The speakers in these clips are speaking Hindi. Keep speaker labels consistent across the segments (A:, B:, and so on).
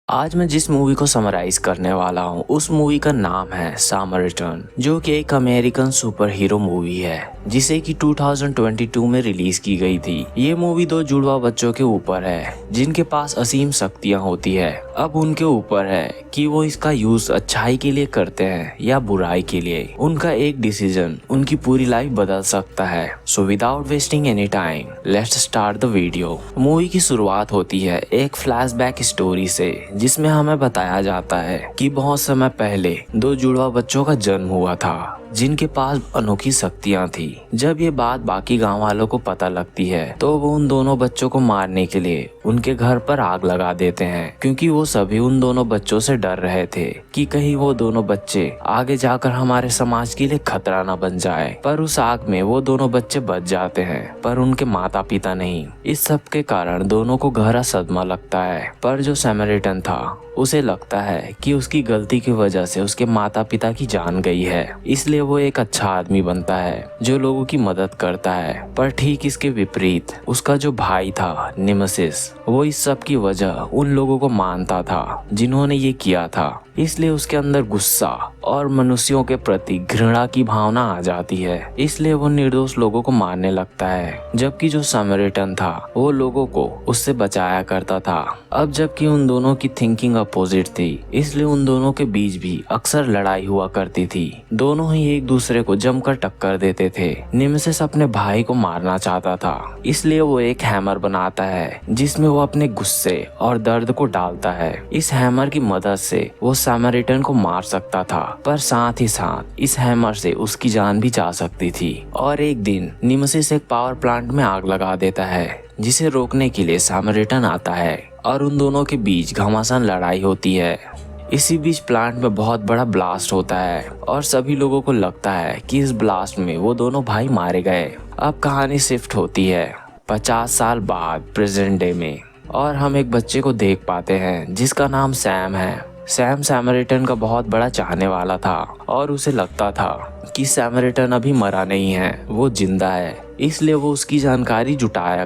A: आज मैं जिस मूवी को समराइज करने वाला हूँ उस मूवी का नाम है सामरिटन, जो कि एक अमेरिकन सुपर हीरो मूवी है जिसे कि 2022 में रिलीज की गई थी। ये मूवी दो जुड़वा बच्चों के ऊपर है जिनके पास असीम शक्तियाँ होती है। अब उनके ऊपर है कि वो इसका यूज अच्छाई के लिए करते हैं या बुराई के लिए। उनका एक डिसीजन उनकी पूरी लाइफ बदल सकता है। So without wasting any time let's start the video. Movie की शुरुआत होती है एक फ्लैशबैक स्टोरी से जिसमें हमें बताया जाता है कि बहुत समय पहले दो जुड़वा बच्चों का जन्म हुआ था जिनके पास अनोखी शक्तियां थी। जब ये बात बाकी गांव वालों को पता लगती है तो वो उन दोनों बच्चों को मारने के लिए उनके घर पर आग लगा देते हैं, क्योंकि वो सभी उन दोनों बच्चों से डर रहे थे कि कहीं वो दोनों बच्चे आगे जाकर हमारे समाज के लिए खतरा न बन जाए। पर उस आग में वो दोनों बच्चे बच जाते हैं, पर उनके माता पिता नहीं। इस सब के कारण दोनों को गहरा सदमा लगता है। पर जो सैमरिटन था उसे लगता है कि उसकी गलती की वजह से उसके माता पिता की जान गई है, इसलिए वो एक अच्छा आदमी बनता है जो लोगों की मदद करता है। पर ठीक इसके विपरीत उसका जो भाई था नेमेसिस, वो इस सब की वजह उन लोगों को मानता था जिन्होंने ये किया था। इसलिए उसके अंदर गुस्सा और मनुष्यों के प्रति घृणा की भावना आ जाती है। इसलिए वो निर्दोष लोगों को मारने लगता है, जबकि जो समरिटन था वो लोगों को उससे बचाया करता था। अब जबकि उन दोनों की थिंकिंग अपोजिट थी, इसलिए उन दोनों के बीच भी अक्सर लड़ाई हुआ करती थी। दोनों ही एक दूसरे को जमकर टक्कर देते थे। नेमेसिस अपने भाई को मारना चाहता था, इसलिए वो एक हैमर बनाता है जिसमें वो अपने गुस्से और दर्द को डालता है। इस हैमर की मदद से वो समरिटन को मार सकता था, पर साथ ही साथ इस हैमर से उसकी जान भी जा सकती थी। और एक दिन नेमेसिस एक पावर प्लांट में आग लगा देता है, जिसे रोकने के लिए समरिटन आता है और उन दोनों के बीच घमासान लड़ाई होती है। इसी बीच प्लांट में बहुत बड़ा ब्लास्ट होता है और सभी लोगों को लगता है कि इस ब्लास्ट में वो दोनों भाई मारे गए। अब कहानी शिफ्ट होती है 50 साल बाद प्रेजेंट डे में, और हम एक बच्चे को देख पाते हैं जिसका नाम सैम है। सैम समरिटन का बहुत बड़ा चाहने वाला था और उसे लगता था कि समरिटन अभी मरा नहीं है, वो जिंदा है। इसलिए वो उसकी जानकारी जुटाते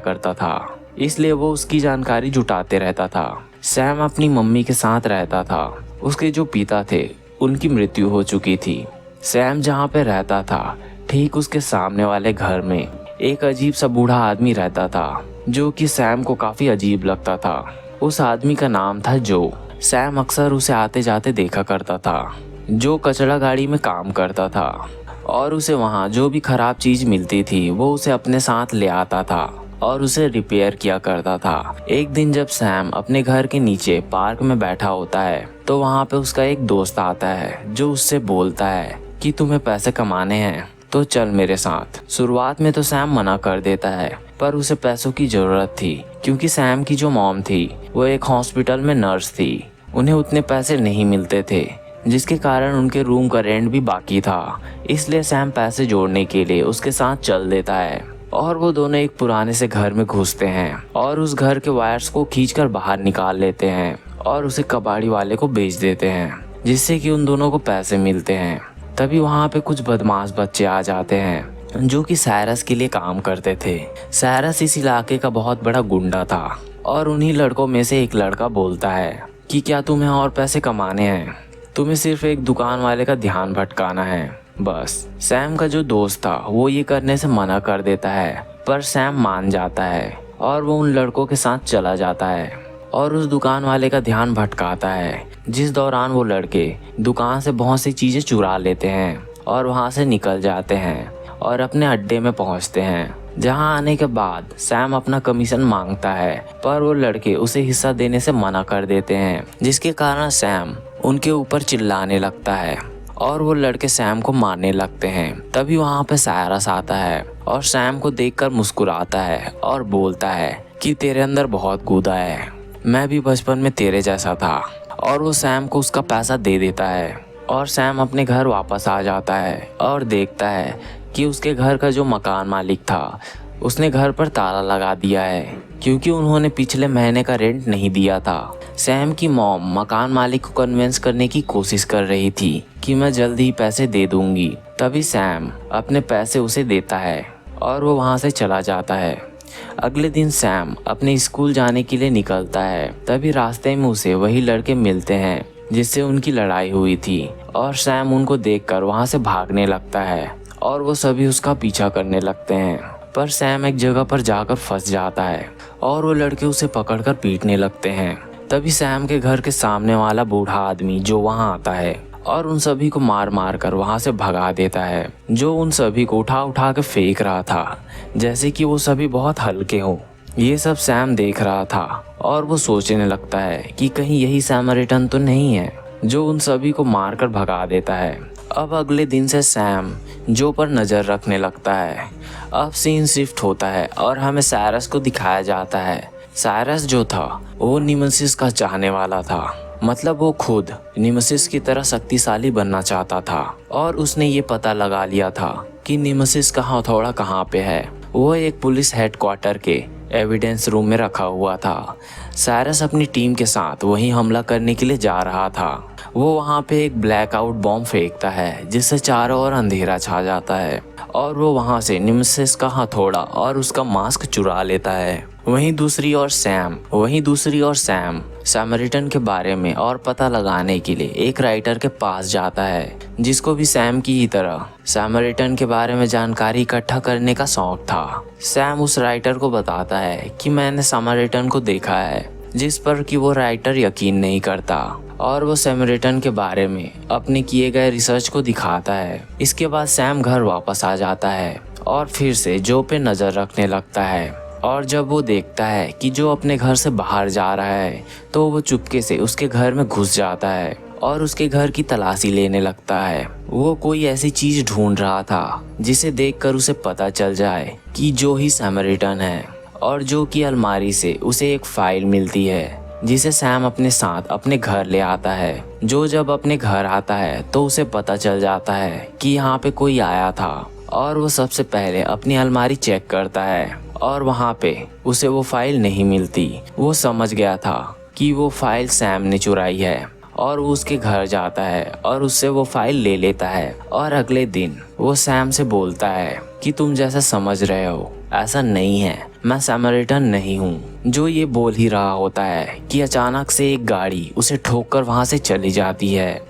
A: रहता था। सैम अपनी मम्मी के साथ रहता था। उसके जो पिता थे उनकी मृत्यु हो चुकी थी। सैम जहाँ पे रहता था ठीक उसके सामने वाले घर में एक अजीब सा बूढ़ा आदमी रहता था, जो कि सैम को काफी अजीब लगता था। उस आदमी का नाम था जो। सैम अक्सर उसे आते जाते देखा करता था। जो कचरा गाड़ी में काम करता था और उसे वहाँ जो भी खराब चीज मिलती थी वो उसे अपने साथ ले आता था और उसे रिपेयर किया करता था। एक दिन जब सैम अपने घर के नीचे पार्क में बैठा होता है तो वहाँ पे उसका एक दोस्त आता है जो उससे बोलता है कि तुम्हें पैसे कमाने हैं तो चल मेरे साथ। शुरुआत में तो सैम मना कर देता है, पर उसे पैसों की जरूरत थी, क्योंकि सैम की जो मॉम थी वो एक हॉस्पिटल में नर्स थी। उन्हें उतने पैसे नहीं मिलते थे, जिसके कारण उनके रूम का रेंट भी बाकी था। इसलिए सैम पैसे जोड़ने के लिए उसके साथ चल देता है और वो दोनों एक पुराने से घर में घुसते हैं और उस घर के वायर्स को खींचकर बाहर निकाल लेते हैं और उसे कबाड़ी वाले को बेच देते हैं, जिससे कि उन दोनों को पैसे मिलते हैं। तभी वहाँ पे कुछ बदमाश बच्चे आ जाते हैं जो कि साइरस के लिए काम करते थे। साइरस इस इलाके का बहुत बड़ा गुंडा था और उन्हीं लड़कों में से एक लड़का बोलता है कि क्या तुम्हें और पैसे कमाने हैं, तुम्हें सिर्फ एक दुकान वाले का ध्यान भटकाना है बस। सैम का जो दोस्त था वो ये करने से मना कर देता है, पर सैम मान जाता है और वो उन लड़कों के साथ चला जाता है और उस दुकान वाले का ध्यान भटकाता है, जिस दौरान वो लड़के दुकान से बहुत सी चीजें चुरा लेते हैं और वहां से निकल जाते हैं और अपने अड्डे में पहुंचते हैं। जहां आने के बाद सैम अपना कमीशन मांगता है, पर वो लड़के उसे हिस्सा देने से मना कर देते हैं, जिसके कारण सैम उनके ऊपर चिल्लाने लगता है और वो लड़के सैम को मारने लगते हैं। तभी वहां पे साइरस आता है और सैम को देखकर मुस्कुराता है और बोलता है कि तेरे अंदर बहुत गुदा है, मैं भी बचपन में तेरे जैसा था। और वो सैम को उसका पैसा दे देता है और सैम अपने घर वापस आ जाता है और देखता है कि उसके घर का जो मकान मालिक था उसने घर पर ताला लगा दिया है, क्योंकि उन्होंने पिछले महीने का रेंट नहीं दिया था। सैम की मॉम मकान मालिक को कन्विंस करने की कोशिश कर रही थी कि मैं जल्द ही पैसे दे दूंगी। तभी सैम अपने पैसे उसे देता है और वो वहां से चला जाता है। अगले दिन सैम अपने स्कूल जाने के लिए निकलता है। तभी रास्ते में उसे वही लड़के मिलते हैं जिससे उनकी लड़ाई हुई थी और सैम उनको देखकर वहां से भागने लगता है और वो सभी उसका पीछा करने लगते हैं। पर सैम एक जगह पर जाकर फंस जाता है और वो लड़के उसे पकड़कर पीटने लगते हैं। तभी सैम के घर के सामने वाला बूढ़ा आदमी जो वहां आता है और उन सभी को मार मार कर वहां से भगा देता है, जो उन सभी को उठा उठा के फेंक रहा था जैसे कि वो सभी बहुत हल्के हों। ये सब सैम देख रहा था और वो सोचने लगता है कि कहीं यही सैमरिटन तो नहीं है जो उन सभी को मार कर भगा देता है। अब अगले दिन से सैम जो पर नज़र रखने लगता है। अब सीन शिफ्ट होता है और हमें साइरस को दिखाया जाता है। साइरस जो था वो नेमेसिस का चाहने वाला था, मतलब वो खुद नेमेसिस की तरह शक्तिशाली बनना चाहता था और उसने ये पता लगा लिया था कि नेमेसिस का हथौड़ा कहाँ पे है। वो एक पुलिस हेडक्वार्टर के एविडेंस रूम में रखा हुआ था। साइरस अपनी टीम के साथ वहीं हमला करने के लिए जा रहा था। वो वहाँ पे एक ब्लैकआउट बॉम्ब फेंकता है जिससे चारों ओर अंधेरा छा जाता है और वो वहाँ से नेमेसिस का हथौड़ा और उसका मास्क चुरा लेता है। वहीं दूसरी ओर सैम सैमरिटन के बारे में और पता लगाने के लिए एक राइटर के पास जाता है जिसको भी सैम की ही तरह सैमरिटन के बारे में जानकारी इकट्ठा करने का शौक था। सैम उस राइटर को बताता है कि मैंने सैमरिटन को देखा है, जिस पर कि वो राइटर यकीन नहीं करता और वो सैमरिटन के बारे में अपने किए गए रिसर्च को दिखाता है। इसके बाद सैम घर वापस आ जाता है और फिर से जो पे नज़र रखने लगता है और जब वो देखता है कि जो अपने घर से बाहर जा रहा है तो वो चुपके से उसके घर में घुस जाता है और उसके घर की तलाशी लेने लगता है। वो कोई ऐसी चीज़ ढूंढ रहा था जिसे देखकर उसे पता चल जाए कि जो ही सैमरिटन है और जो कि अलमारी से उसे एक फाइल मिलती है जिसे सैम अपने साथ अपने घर ले आता है। जो जब अपने घर आता है तो उसे पता चल जाता है कि यहाँ पे कोई आया था और वो सबसे पहले अपनी अलमारी चेक करता है और वहाँ पे उसे वो फाइल नहीं मिलती। वो समझ गया था कि वो फाइल सैम ने चुराई है और वो उसके घर जाता है और उससे वो फाइल ले लेता है और अगले दिन वो सैम से बोलता है कि तुम जैसा समझ रहे हो ऐसा नहीं है, मैं सैमरिटन नहीं हूँ। जो ये बोल ही रहा होता है कि अचानक से एक गाड़ी उसे ठोककर वहाँ से चली जाती है।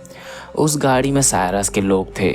A: उस गाड़ी में साइरस के लोग थे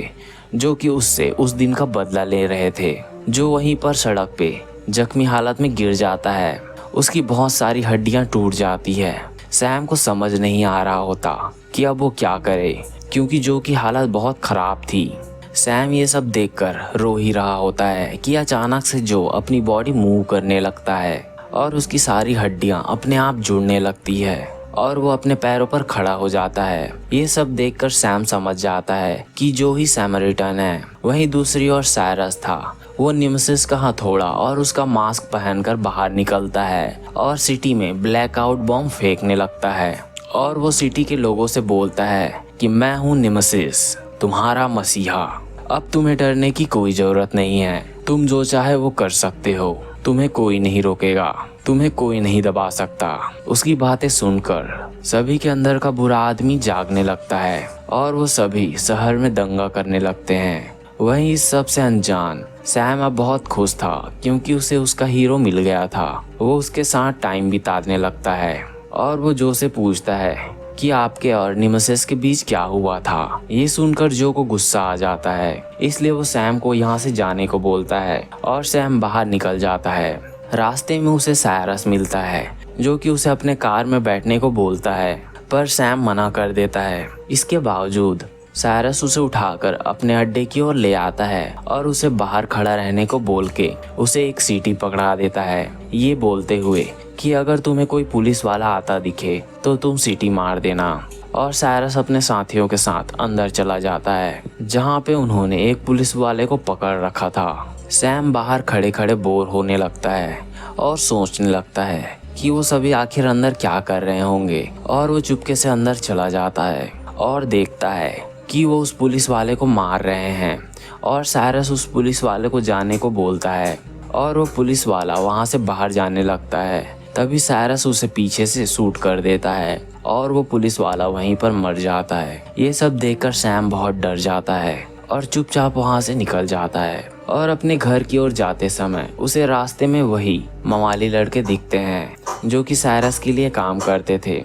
A: जो कि उससे उस दिन का बदला ले रहे थे। जो वहीं पर सड़क पे जख्मी हालत में गिर जाता है, उसकी बहुत सारी हड्डियां टूट जाती है। सैम को समझ नहीं आ रहा होता कि अब वो क्या करे, क्योंकि जो की हालत बहुत खराब थी। सैम ये सब देखकर रो ही रहा होता है कि अचानक से जो अपनी बॉडी मूव करने लगता है और उसकी सारी हड्डियां अपने आप जुड़ने लगती है और वो अपने पैरों पर खड़ा हो जाता है। ये सब देखकर सैम समझ जाता है कि जो ही सैमरिटन है। वहीं दूसरी ओर साइरस था। वो नेमेसिस का हथौड़ा और उसका मास्क पहनकर बाहर निकलता है और सिटी में ब्लैकआउट बॉम्ब फेंकने लगता है और वो सिटी के लोगों से बोलता है कि मैं हूँ नेमेसिस, तुम्हारा मसीहा। अब तुम्हें डरने की कोई जरूरत नहीं है, तुम जो चाहे वो कर सकते हो, तुम्हें कोई नहीं रोकेगा, तुम्हें कोई नहीं दबा सकता। उसकी बातें सुनकर सभी के अंदर का बुरा आदमी जागने लगता है और वो सभी शहर में दंगा करने लगते हैं। वहीं इस सब से अनजान सैम अब बहुत खुश था क्योंकि उसे उसका हीरो मिल गया था। वो उसके साथ टाइम बिताने लगता है और वो जो से पूछता है कि आपके और नेमेसिस के बीच क्या हुआ था। ये सुनकर जो को गुस्सा आ जाता है, इसलिए वो सैम को यहाँ से जाने को बोलता है और सैम बाहर निकल जाता है। रास्ते में उसे साइरस मिलता है जो कि उसे अपने कार में बैठने को बोलता है, पर सैम मना कर देता है। इसके बावजूद साइरस उसे उठाकर अपने अड्डे की ओर ले आता है और उसे बाहर खड़ा रहने को बोल के उसे एक सीटी पकड़ा देता है, ये बोलते हुए कि अगर तुम्हें कोई पुलिस वाला आता दिखे तो तुम सीटी मार देना। और साइरस अपने साथियों के साथ अंदर चला जाता है जहाँ पे उन्होंने एक पुलिस वाले को पकड़ रखा था। सैम बाहर खड़े खड़े बोर होने लगता है और सोचने लगता है कि वो सभी आखिर अंदर क्या कर रहे होंगे और वो चुपके से अंदर चला जाता है और देखता है कि वो उस पुलिस वाले को मार रहे हैं और साइरस उस पुलिस वाले को जाने को बोलता है और वो पुलिस वाला वहाँ से बाहर जाने लगता है। तभी साइरस उसे पीछे से शूट कर देता है और वो पुलिस वाला वहीं पर मर जाता है। ये सब देखकर सैम बहुत डर जाता है और चुपचाप वहाँ से निकल जाता है। और अपने घर की ओर जाते समय उसे रास्ते में वही मवाली लड़के दिखते हैं जो कि साइरस के लिए काम करते थे।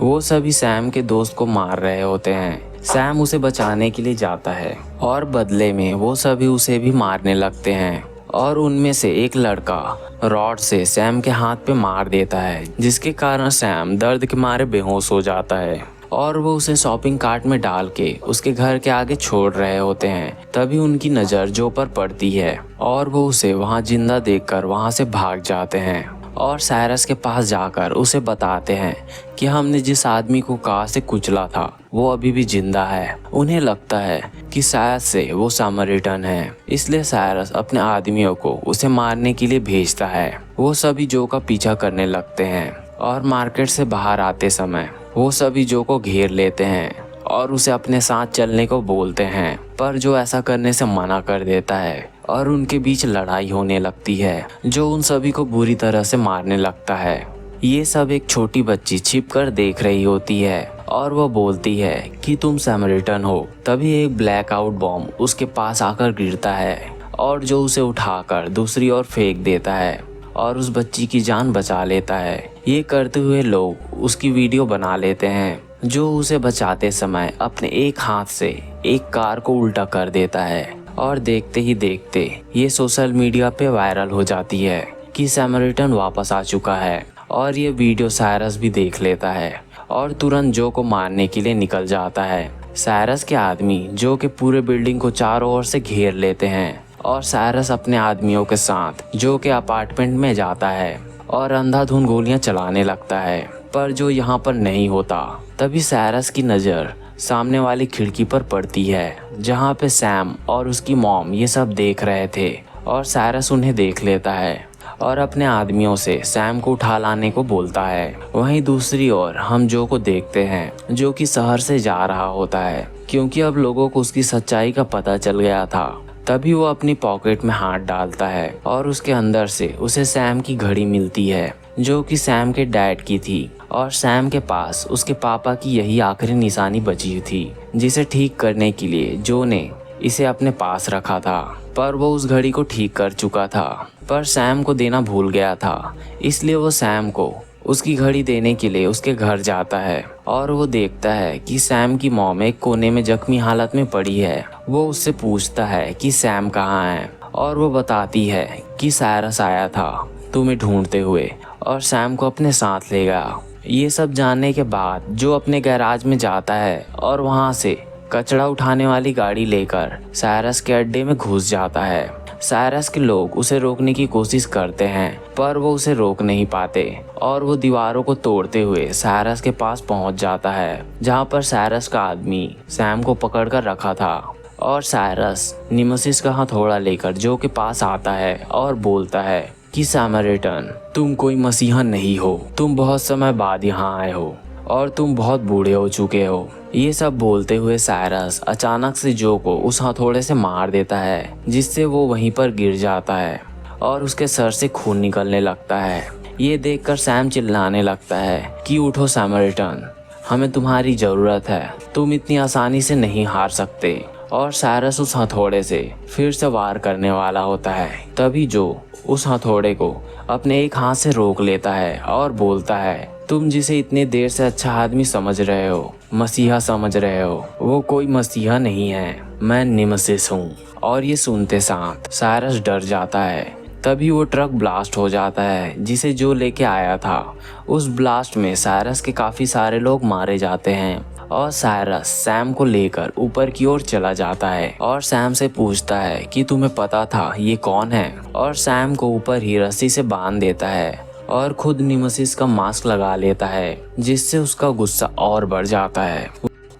A: वो सभी सैम के दोस्त को मार रहे होते हैं। सैम उसे बचाने के लिए जाता है और बदले में वो सभी उसे भी मारने लगते हैं और उनमें से एक लड़का रॉड से सैम के हाथ पे मार देता है, जिसके कारण सैम दर्द के मारे बेहोश हो जाता है और वो उसे शॉपिंग कार्ट में डाल के उसके घर के आगे छोड़ रहे होते हैं। तभी उनकी नज़र जो पर पड़ती है और वो उसे वहाँ जिंदा देखकर वहाँ से भाग जाते हैं और साइरस के पास जाकर उसे बताते हैं कि हमने जिस आदमी को कार से कुचला था वो अभी भी जिंदा है। उन्हें लगता है कि शायद से वो सामरिटन है, इसलिए साइरस अपने आदमियों को उसे मारने के लिए भेजता है। वो सभी जो का पीछा करने लगते हैं और मार्केट से बाहर आते समय वो सभी जो को घेर लेते हैं और उसे अपने साथ चलने को बोलते हैं, पर जो ऐसा करने से मना कर देता है और उनके बीच लड़ाई होने लगती है जो उन सभी को बुरी तरह से मारने लगता है। ये सब एक छोटी बच्ची छिपकर देख रही होती है और वो बोलती है कि तुम सैमरिटन हो। तभी एक ब्लैकआउट बॉम्ब उसके पास आकर गिरता है और जो उसे उठाकर दूसरी ओर फेंक देता है और उस बच्ची की जान बचा लेता है। ये करते हुए लोग उसकी वीडियो बना लेते हैं जो उसे बचाते समय अपने एक हाथ से एक कार को उल्टा कर देता है और देखते ही देखते ये सोशल मीडिया पे वायरल हो जाती है कि सैमरिटन वापस आ चुका है। और ये वीडियो साइरस भी देख लेता है और तुरंत जो को मारने के लिए निकल जाता है। साइरस के आदमी जो के पूरे बिल्डिंग को चारों ओर से घेर लेते हैं और साइरस अपने आदमियों के साथ जो के अपार्टमेंट में जाता है और अंधाधुंध गोलियां चलाने लगता है, पर जो यहाँ पर नहीं होता। तभी साइरस की नज़र सामने वाली खिड़की पर पड़ती है जहाँ पे सैम और उसकी मॉम ये सब देख रहे थे और साइरस उन्हें देख लेता है और अपने आदमियों से सैम को उठा लाने को बोलता है। वहीं दूसरी ओर हम जो को देखते हैं जो कि शहर से जा रहा होता है क्योंकि अब लोगों को उसकी सच्चाई का पता चल गया था। तभी वो अपनी पॉकेट में हाथ डालता है और उसके अंदर से उसे सैम की घड़ी मिलती है जो कि सैम के डैड की थी और सैम के पास उसके पापा की यही आखिरी निशानी बची थी जिसे ठीक करने के लिए जो ने इसे अपने पास रखा था, पर वो उस घड़ी को ठीक कर चुका था पर सैम को देना भूल गया था। इसलिए वो सैम को उसकी घड़ी देने के लिए उसके घर जाता है और वो देखता है कि सैम की मॉम एक कोने में जख्मी हालत में पड़ी है। वो उससे पूछता है कि सैम कहाँ है और वो बताती है कि साइरस आया था तुम्हें ढूंढते हुए और सैम को अपने साथ ले गया। ये सब जानने के बाद जो अपने गैराज में जाता है और वहाँ से कचरा उठाने वाली गाड़ी लेकर साइरस के अड्डे में घुस जाता है। साइरस के लोग उसे रोकने की कोशिश करते हैं पर वो उसे रोक नहीं पाते और वो दीवारों को तोड़ते हुए साइरस के पास पहुंच जाता है जहां पर साइरस का आदमी सैम को पकड़कर रखा था। और साइरस निमेसिस का हथौड़ा लेकर जो के पास आता है और बोलता है कि सैमरिटन तुम कोई मसीहा नहीं हो, तुम बहुत समय बाद यहाँ आए हो और तुम बहुत बूढ़े हो चुके हो। ये सब बोलते हुए साइरस अचानक से जो को उस हथौड़े से मार देता है जिससे वो वहीं पर गिर जाता है और उसके सर से खून निकलने लगता है। ये देखकर सैम चिल्लाने लगता है कि उठो सैमरिटन, हमें तुम्हारी ज़रूरत है, तुम इतनी आसानी से नहीं हार सकते। और साइरस उस हथौड़े से फिर से वार करने वाला होता है। तभी जो उस हथौड़े को अपने एक हाथ से रोक लेता है और बोलता है तुम जिसे इतने देर से अच्छा आदमी समझ रहे हो, मसीहा समझ रहे हो, वो कोई मसीहा नहीं है, मैं निमेसिस हूँ। और ये सुनते साथ साइरस डर जाता है। तभी वो ट्रक ब्लास्ट हो जाता है जिसे जो लेके आया था। उस ब्लास्ट में साइरस के काफ़ी सारे लोग मारे जाते हैं और साइरस सैम को लेकर ऊपर की ओर चला जाता है और सैम से पूछता है कि तुम्हें पता था ये कौन है, और सैम को ऊपर ही रस्सी से बांध देता है और खुद निमेसिस का मास्क लगा लेता है जिससे उसका गुस्सा और बढ़ जाता है।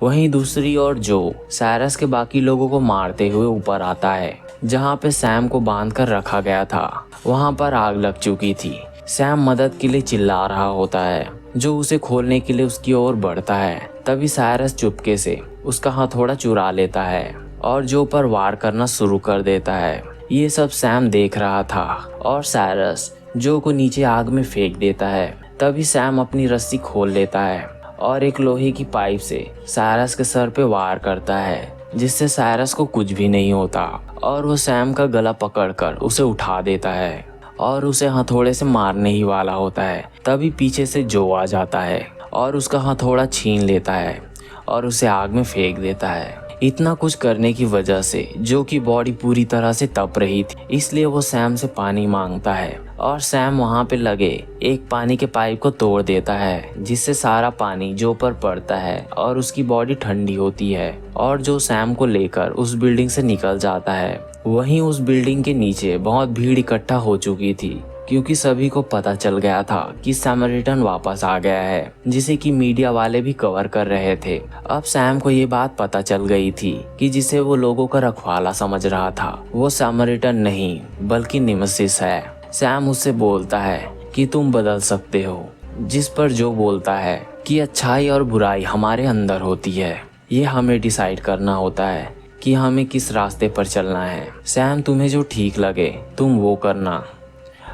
A: वहीं दूसरी ओर जो साइरस के बाकी लोगों को मारते हुए ऊपर आता है जहां पे सैम को बांध कर रखा गया था। वहां पर आग लग चुकी थी। सैम मदद के लिए चिल्ला रहा होता है जो उसे खोलने के लिए उसकी ओर बढ़ता है। तभी साइरस चुपके से उसका हथौड़ा चुरा लेता है और जो पर वार करना शुरू कर देता है। ये सब सैम देख रहा था और साइरस जो को नीचे आग में फेंक देता है। तभी सैम अपनी रस्सी खोल लेता है और एक लोहे की पाइप से साइरस के सर पे वार करता है जिससे साइरस को कुछ भी नहीं होता और वो सैम का गला पकड़कर उसे उठा देता है और उसे हथौड़े से मारने ही वाला होता है। तभी पीछे से जो आ जाता है और उसका हथौड़ा छीन लेता है और उसे आग में फेंक देता है। इतना कुछ करने की वजह से जो की बॉडी पूरी तरह से तप रही थी, इसलिए वो सैम से पानी मांगता है और सैम वहाँ पे लगे एक पानी के पाइप को तोड़ देता है, जिससे सारा पानी जो पर पड़ता है और उसकी बॉडी ठंडी होती है और जो सैम को लेकर उस बिल्डिंग से निकल जाता है। वहीं उस बिल्डिंग के नीचे बहुत भीड़ इकट्ठा हो चुकी थी, क्योंकि सभी को पता चल गया था कि सैमरिटन वापस आ गया है, जिसे कि मीडिया वाले भी कवर कर रहे थे। अब सैम को ये बात पता चल गई थी कि जिसे वो लोगों का रखवाला समझ रहा था वो सैमरिटन नहीं बल्कि नेमेसिस है। सैम उससे बोलता है कि तुम बदल सकते हो, जिस पर जो बोलता है कि अच्छाई और बुराई हमारे अंदर होती है, ये हमें डिसाइड करना होता है कि हमें किस रास्ते पर चलना है। सैम तुम्हें जो ठीक लगे तुम वो करना।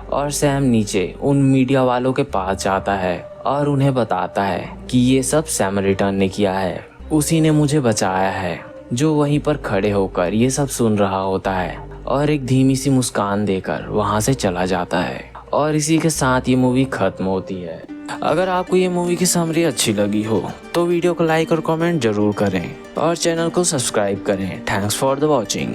A: और सैम नीचे उन मीडिया वालों के पास जाता है और उन्हें बताता है कि ये सब सैमरिटन ने किया है, उसी ने मुझे बचाया है। जो वहीं पर खड़े होकर ये सब सुन रहा होता है और एक धीमी सी मुस्कान देकर वहां से चला जाता है। और इसी के साथ ये मूवी खत्म होती है। अगर आपको ये मूवी की समरी अच्छी लगी हो तो वीडियो को लाइक और कमेंट जरूर करें और चैनल को सब्सक्राइब करें। Thanks for the watching.